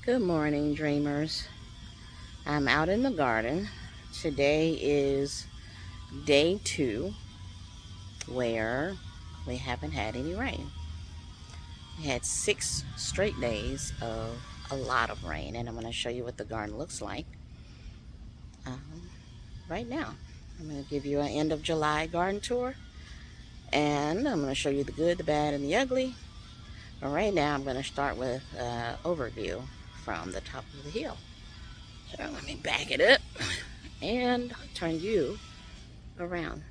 Good morning, dreamers. I'm out in the garden. Today is day 2 where we haven't had any rain. We had 6 straight days of a lot of rain, and I'm going to show you what the garden looks like right now. I'm going to give you an end of July garden tour, and I'm going to show you the good, the bad, and the ugly. But right now, I'm going to start with an overview from the top of the hill. So let me back it up and turn you around.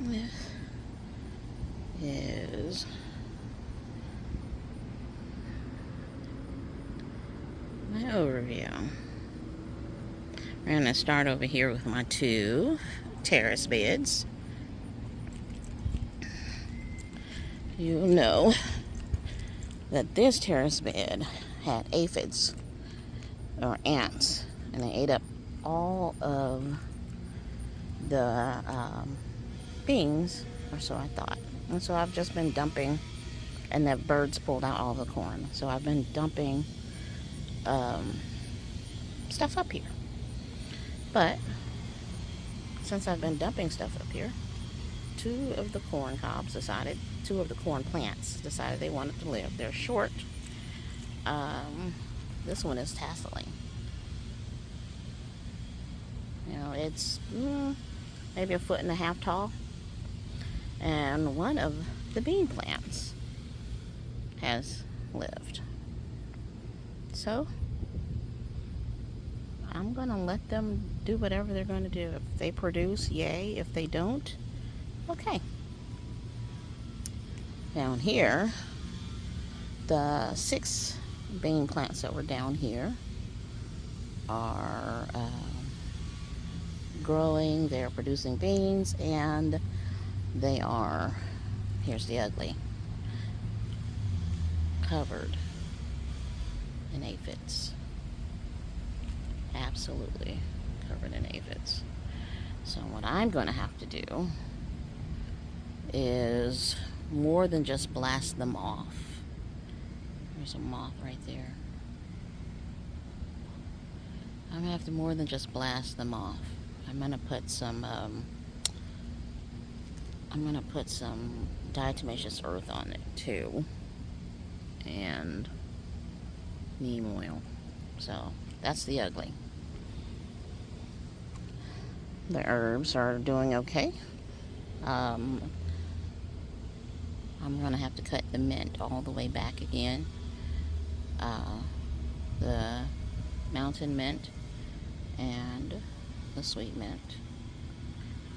This is my overview. We're going to start over here with my 2 terrace beds. You know that this terrace bed had aphids, or ants, and they ate up all of the beans, or so I thought. And so I've just been dumping, and the birds pulled out all the corn. So I've been dumping stuff up here. But since I've been dumping stuff up here, 2 of the corn cobs decided, 2 of the corn plants decided they wanted to live. They're short. This one is tasseling. You know, it's maybe 1.5 feet tall. And one of the bean plants has lived. So I'm going to let them do whatever they're going to do. If they produce, yay. If they don't, okay. Down here, the 6 bean plants that were down here are growing. They're producing beans, and they are, here's the ugly, covered in aphids. Absolutely covered in aphids. So what I'm going to have to do is more than just blast them off. There's a moth right there. I'm going to have to more than just blast them off. I'm going to put some diatomaceous earth on it too, and neem oil. So that's the ugly. The herbs are doing okay. I'm going to have to cut the mint all the way back again. The mountain mint and the sweet mint.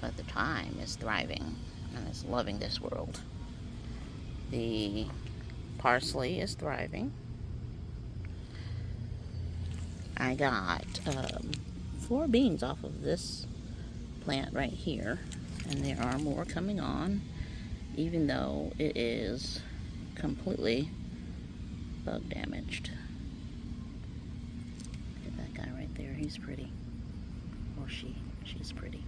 But the thyme is thriving and is loving this world. The parsley is thriving. I got 4 beans off of this plant right here, and there are more coming on, even though it is completely bug damaged. Look at that guy right there. He's pretty. Or she's pretty.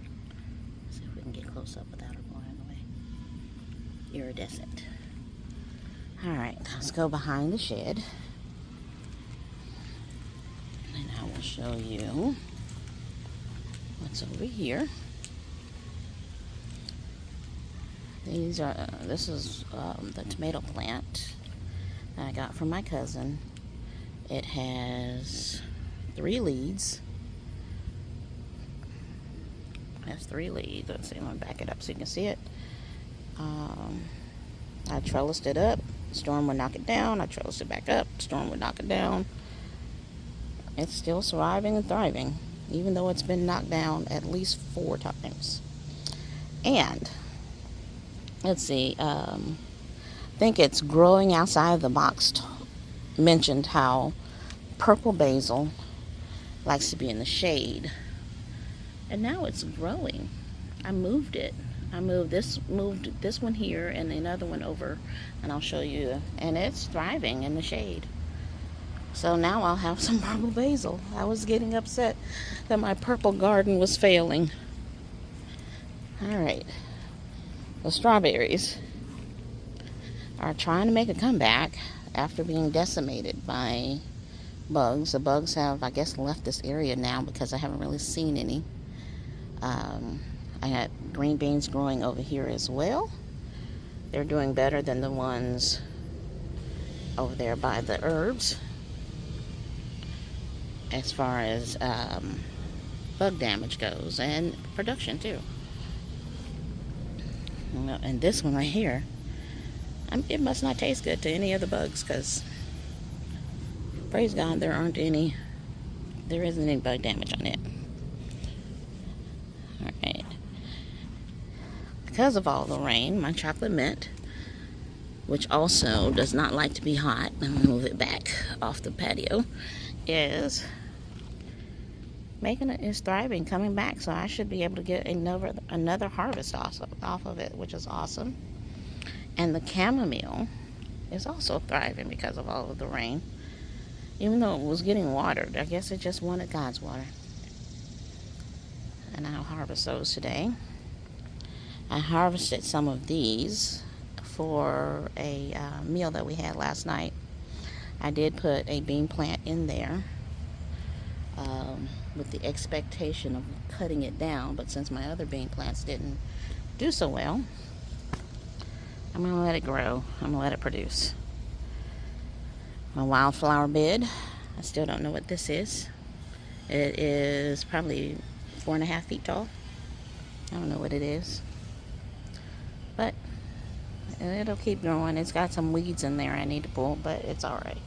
Let's see if we can get close up without her blowing away. Iridescent. Alright, let's go behind the shed, and I will show you what's over here. This is the tomato plant I got from my cousin. It has 3 leads. It has 3 leads. Let's see, I'm going to back it up so you can see it. I trellised it up. Storm would knock it down. I trellised it back up. Storm would knock it down. It's still surviving and thriving, even though it's been knocked down at least 4 times. And let's see, I think it's growing outside the box. Mentioned how purple basil likes to be in the shade, and now it's growing. I moved it. I moved this one here and another one over, and I'll show you. And it's thriving in the shade. So now I'll have some purple basil. I was getting upset that my purple garden was failing. All right. The strawberries. are trying to make a comeback after being decimated by bugs. The bugs have, I guess, left this area now because I haven't really seen any. I had green beans growing over here as well. They're doing better than the ones over there by the herbs as far as bug damage goes, and production too. And this one right here, it must not taste good to any of the bugs, because praise God there isn't any bug damage on it. Alright. Because of all the rain, my chocolate mint, which also does not like to be hot, I'm going to move it back off the patio, is thriving, coming back. So I should be able to get another harvest off of it, which is awesome. And the chamomile is also thriving because of all of the rain. Even though it was getting watered, I guess it just wanted God's water. And I'll harvest those today. I harvested some of these for a meal that we had last night. I did put a bean plant in there with the expectation of cutting it down, but since my other bean plants didn't do so well, I'm going to let it grow. I'm going to let it produce. My wildflower bed, I still don't know what this is. It is probably 4.5 feet tall. I don't know what it is, but it'll keep growing. It's got some weeds in there I need to pull, but it's alright.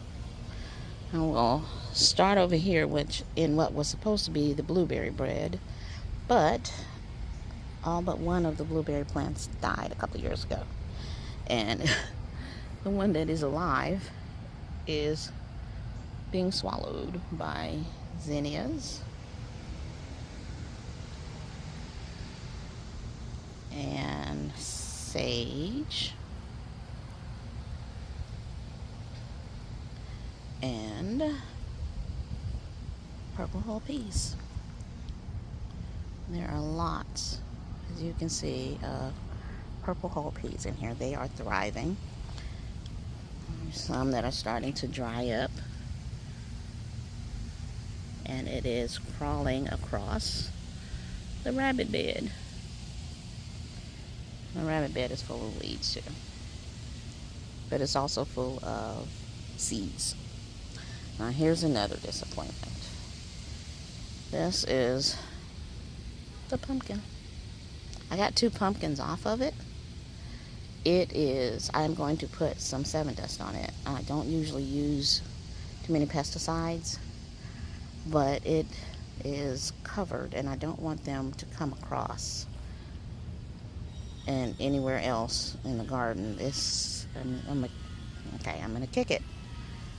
And we'll start over here, in what was supposed to be the blueberry bed, but all but one of the blueberry plants died a couple years ago. And the one that is alive is being swallowed by zinnias and sage and purple whole peas. There are lots, as you can see, of purple whole peas in here. They are thriving. There's some that are starting to dry up, and it is crawling across the rabbit bed. The rabbit bed is full of weeds too, but it's also full of seeds. Now here's another disappointment. This is the pumpkin. I got 2 pumpkins off of it. I'm going to put some 7 dust on it. I don't usually use too many pesticides, but it is covered and I don't want them to come across and anywhere else in the garden. Okay, I'm going to kick it.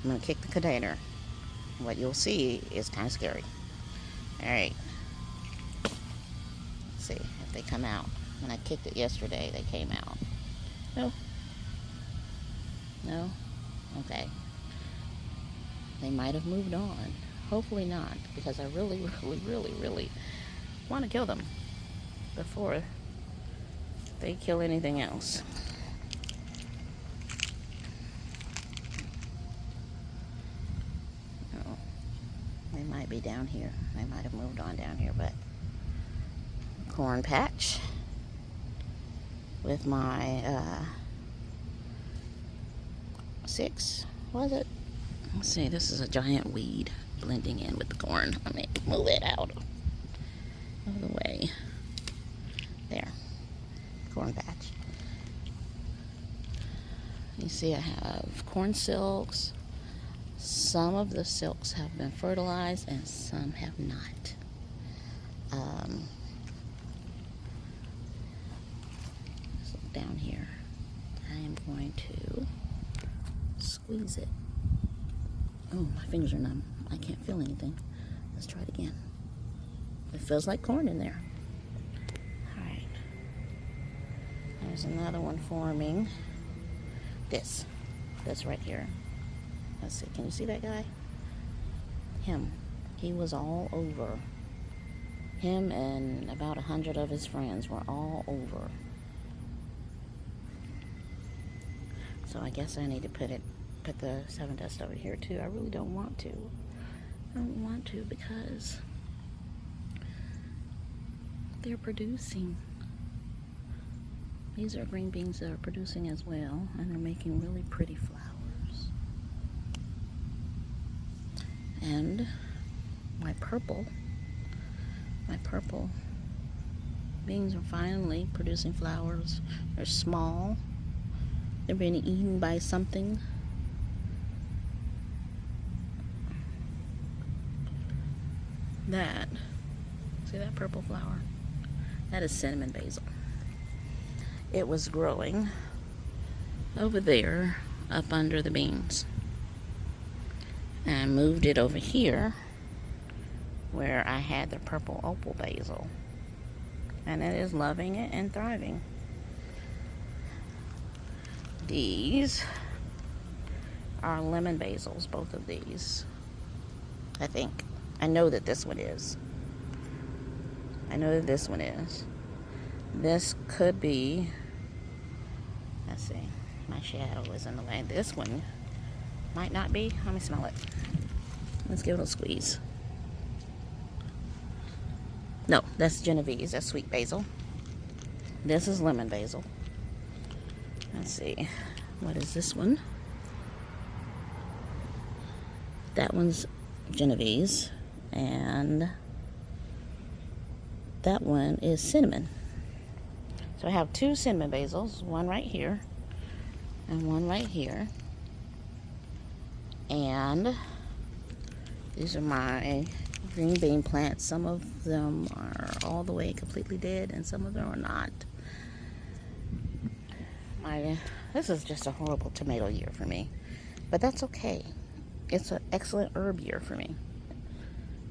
I'm going to kick the container. What you'll see is kind of scary. Alright. Let's see if they come out. When I kicked it yesterday, they came out. No. No? Okay. They might have moved on. Hopefully not, because I really want to kill them before they kill anything else. Oh, they might be down here. They might have moved on down here, but corn patch with my 6, was it? Let's see, this is a giant weed blending in with the corn. Let me move it out of the way. There. Corn patch. You see I have corn silks. Some of the silks have been fertilized and some have not. So down here, I am going to squeeze it. Oh, my fingers are numb. I can't feel anything. Let's try it again. It feels like corn in there. Alright. There's another one forming. This right here. Let's see. Can you see that guy? Him. He was all over. Him and about 100 of his friends were all over. So I guess I need to put the 7 dust over here too. I really don't want to. I don't want to because they're producing. These are green beans that are producing as well, and they're making really pretty flowers. And my purple beans are finally producing flowers. They're small. They're being eaten by something. See that purple flower? That is cinnamon basil. It was growing over there up under the beans. And I moved it over here where I had the purple opal basil. And it is loving it and thriving. These are lemon basils, both of these. I think. I know that this one is. This could be, let's see, my shadow is in the way. This one might not be. Let me smell it. Let's give it a squeeze. No, that's Genovese. That's sweet basil. This is lemon basil. Let's see. What is this one? That one's Genovese. And that one is cinnamon. So I have 2 cinnamon basils. One right here. And one right here. And these are my green bean plants. Some of them are all the way completely dead, and some of them are not. This is just a horrible tomato year for me, but that's okay. It's an excellent herb year for me,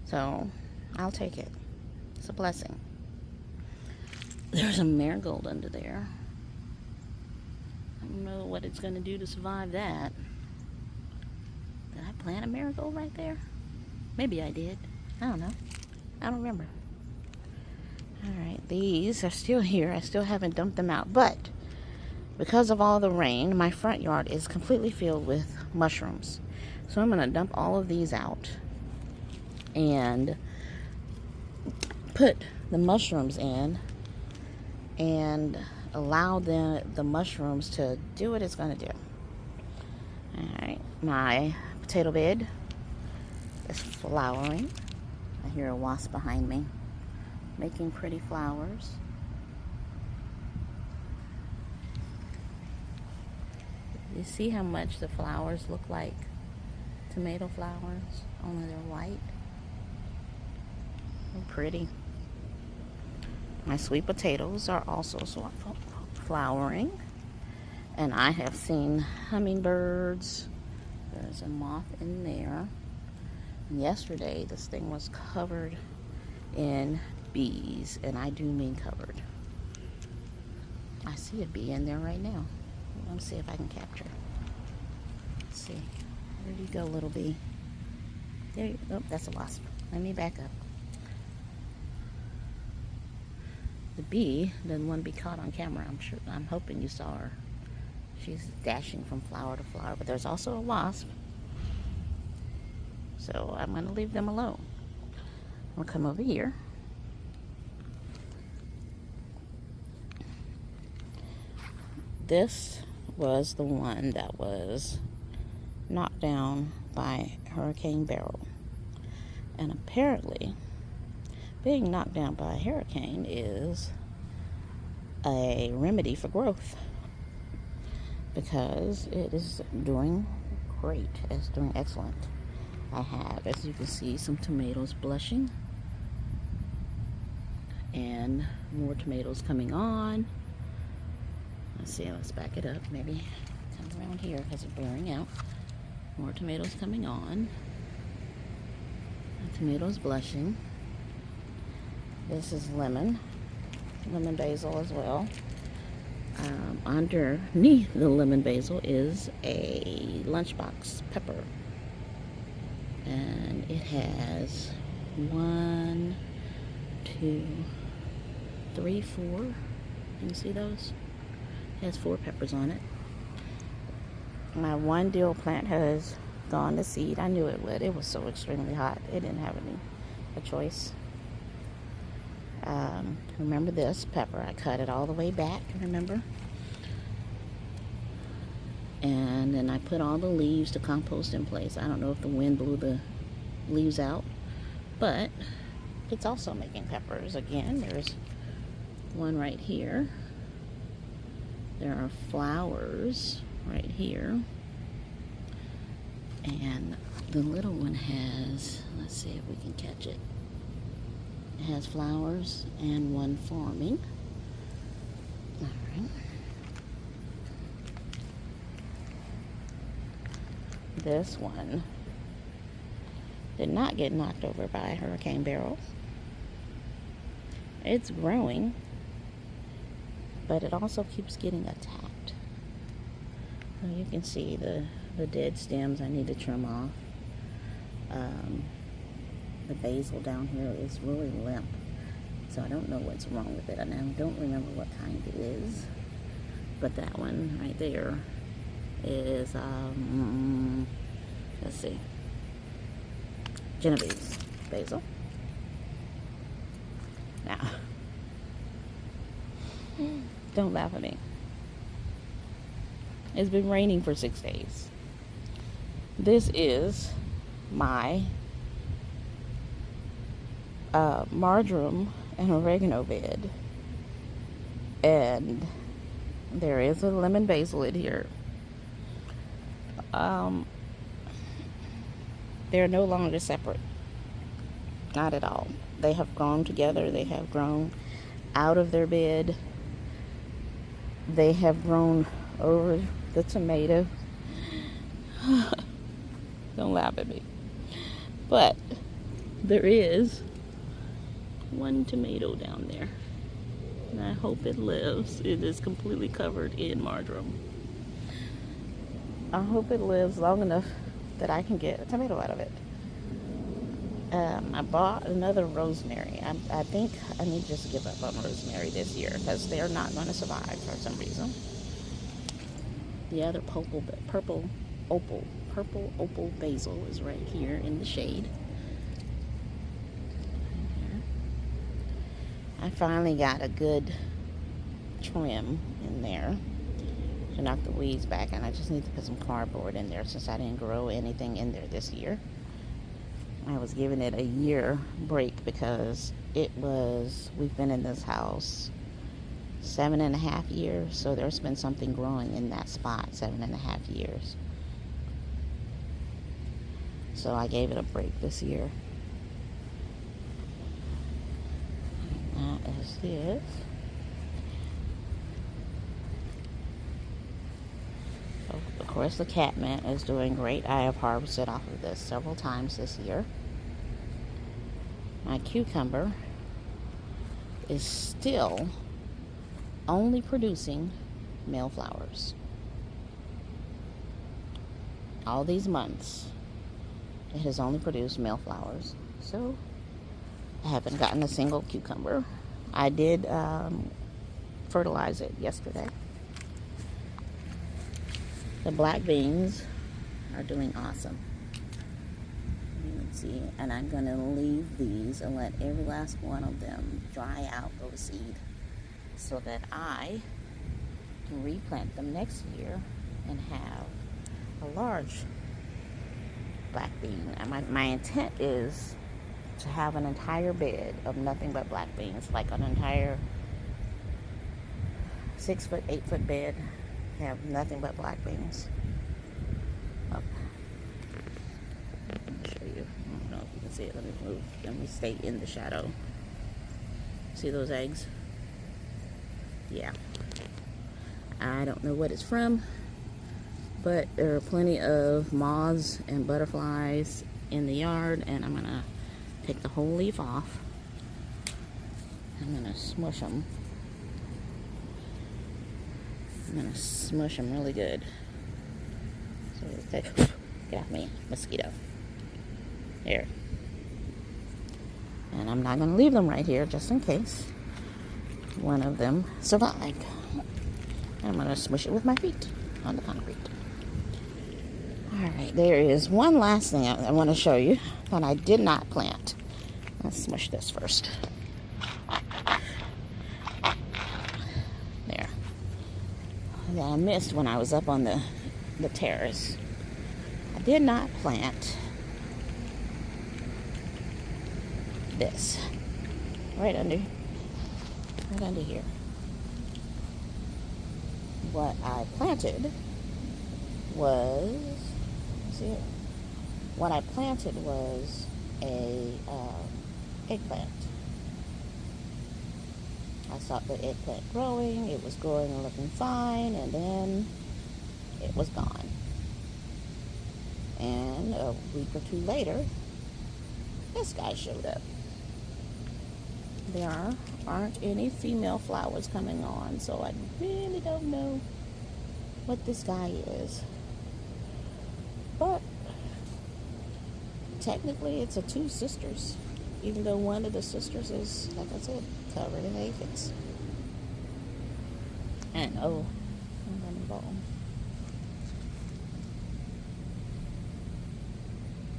so I'll take it. It's a blessing. There's a marigold under there. I don't know what it's going to do to survive that. Did I plant a marigold right there? Maybe I did. I don't know. I don't remember. Alright, these are still here. I still haven't dumped them out. But because of all the rain, my front yard is completely filled with mushrooms. So I'm going to dump all of these out and put the mushrooms in and allow the mushrooms to do what it's going to do. Alright, my potato bed is flowering. I hear a wasp behind me making pretty flowers. You see how much the flowers look like tomato flowers, only they're white. They're pretty. My sweet potatoes are also flowering. And I have seen hummingbirds. There's a moth in there. And yesterday, this thing was covered in bees. And I do mean covered. I see a bee in there right now. Let me see if I can capture. Let's see. Where do you go, little bee? There you go. Oh, that's a wasp. Let me back up. The bee doesn't want to be caught on camera. I'm hoping you saw her. She's dashing from flower to flower. But there's also a wasp. So I'm going to leave them alone. I'm going to come over here. This was the one that was knocked down by Hurricane Beryl. And apparently, being knocked down by a hurricane is a remedy for growth, because it is doing great. It's doing excellent. I have, as you can see, some tomatoes blushing and more tomatoes coming on. Let's see, let's back it up. Maybe come around here because it's blurring out. More tomatoes coming on. The tomatoes blushing. This is lemon basil as well. Underneath the lemon basil is a lunchbox pepper. And it has 1, 2, 3, 4. Can you see those? It has 4 peppers on it. My one dill plant has gone to seed. I knew it would. It was so extremely hot. It didn't have a choice. Remember this pepper? I cut it all the way back, remember? And then I put all the leaves to compost in place. I don't know if the wind blew the leaves out, but it's also making peppers again. There's one right here. There are flowers right here. And the little one has, let's see if we can catch it. It has flowers and one forming. All right. This one did not get knocked over by a hurricane barrel. It's growing, but it also keeps getting attacked. So you can see the dead stems I need to trim off. The basil down here is really limp, so I don't know what's wrong with it, and I don't remember what kind it is. But that one right there is, let's see, Genovese basil. Now, don't laugh at me. It's been raining for 6 days. This is my marjoram and oregano bed, and there is a lemon basil in here. They're no longer separate, not at all. They have grown together. They have grown out of their bed. They have grown over the tomato. Don't laugh at me. But there is one tomato down there, and I hope it lives. It is completely covered in marjoram. I hope it lives long enough that I can get a tomato out of it. I bought another rosemary. I think I need to just give up on rosemary this year because they're not going to survive for some reason. The other purple opal basil is right here in the shade. I finally got a good trim in there to knock the weeds back, and I just need to put some cardboard in there since I didn't grow anything in there this year. I was giving it a year break because we've been in this house 7.5 years, so there's been something growing in that spot 7.5 years. So I gave it a break this year. That is this. Of course, the catmint is doing great. I have harvested off of this several times this year. My cucumber is still only producing male flowers. All these months, it has only produced male flowers. So I haven't gotten a single cucumber. I did fertilize it yesterday. The black beans are doing awesome. You can see, and I'm going to leave these and let every last one of them dry out, go to seed, so that I can replant them next year and have a large black bean. And my intent is to have an entire bed of nothing but black beans, like an entire 6 foot, 8 foot bed, have nothing but black beans. Up. Let me show you. I don't know if you can see it. Let me move. Let me stay in the shadow. See those eggs? Yeah. I don't know what it's from, but there are plenty of moths and butterflies in the yard, and I'm gonna take the whole leaf off. I'm gonna smush them. I'm gonna smush them really good. So take, get off me, mosquito. Here. And I'm not gonna leave them right here just in case one of them survived. I'm gonna smush it with my feet on the concrete. Alright, there is one last thing I want to show you that I did not plant. Let's smush this first. There. That I missed when I was up on the terrace. I did not plant this. Right under here. What I planted was, see it? What I planted was a eggplant. I saw the eggplant growing. It was growing and looking fine, and then it was gone. And a week or two later, this guy showed up. There aren't any female flowers coming on, so I really don't know what this guy is. But technically it's a two sisters, even though one of the sisters is, like I said, covered in aphids. And oh, I'm running ball.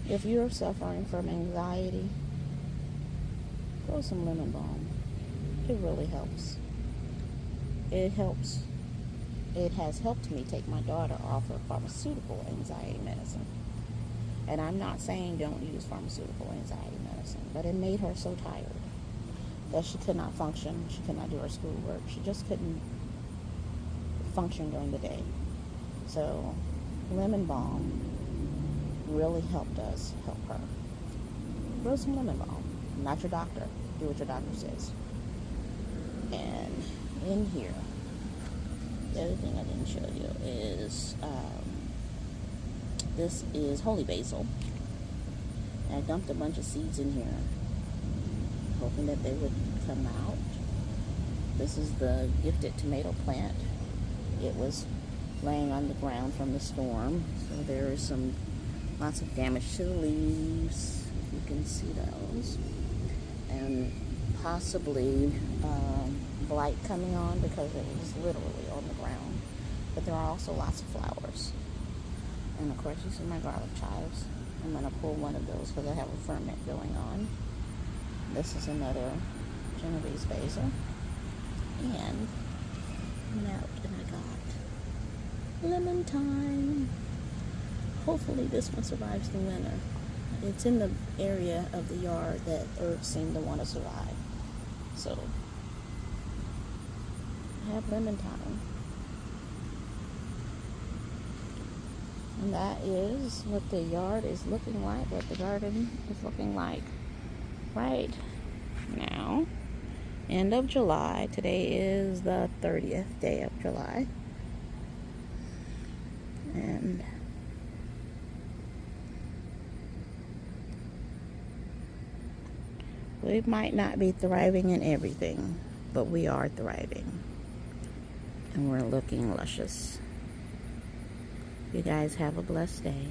If you're suffering from anxiety, grow some lemon balm. It really helps. It helps. It has helped me take my daughter off of pharmaceutical anxiety medicine. And I'm not saying don't use pharmaceutical anxiety medicine, but it made her so tired that she could not function. She could not do her schoolwork. She just couldn't function during the day. So lemon balm really helped us help her. Grow some lemon balm. I'm not your doctor. Do what your doctor says. And in here, the other thing I didn't show you is this is holy basil. And I dumped a bunch of seeds in here, hoping that they would come out. This is the gifted tomato plant. It was laying on the ground from the storm, so there is some lots of damage to the leaves, if you can see those, and possibly blight coming on because it was literally on the ground. But there are also lots of flowers. And of course, you see my garlic chives. I'm going to pull one of those because I have a ferment going on. This is another Genovese basil. And I'm out and I got lemon thyme. Hopefully this one survives the winter. It's in the area of the yard that herbs seem to want to survive. So I have lemon thyme. And that is what the yard is looking like, what the garden is looking like right now. End of July. Today is the 30th day of July. And we might not be thriving in everything, but we are thriving. And we're looking luscious. You guys have a blessed day.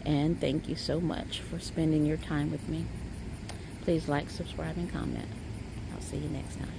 And thank you so much for spending your time with me. Please like, subscribe, and comment. I'll see you next time.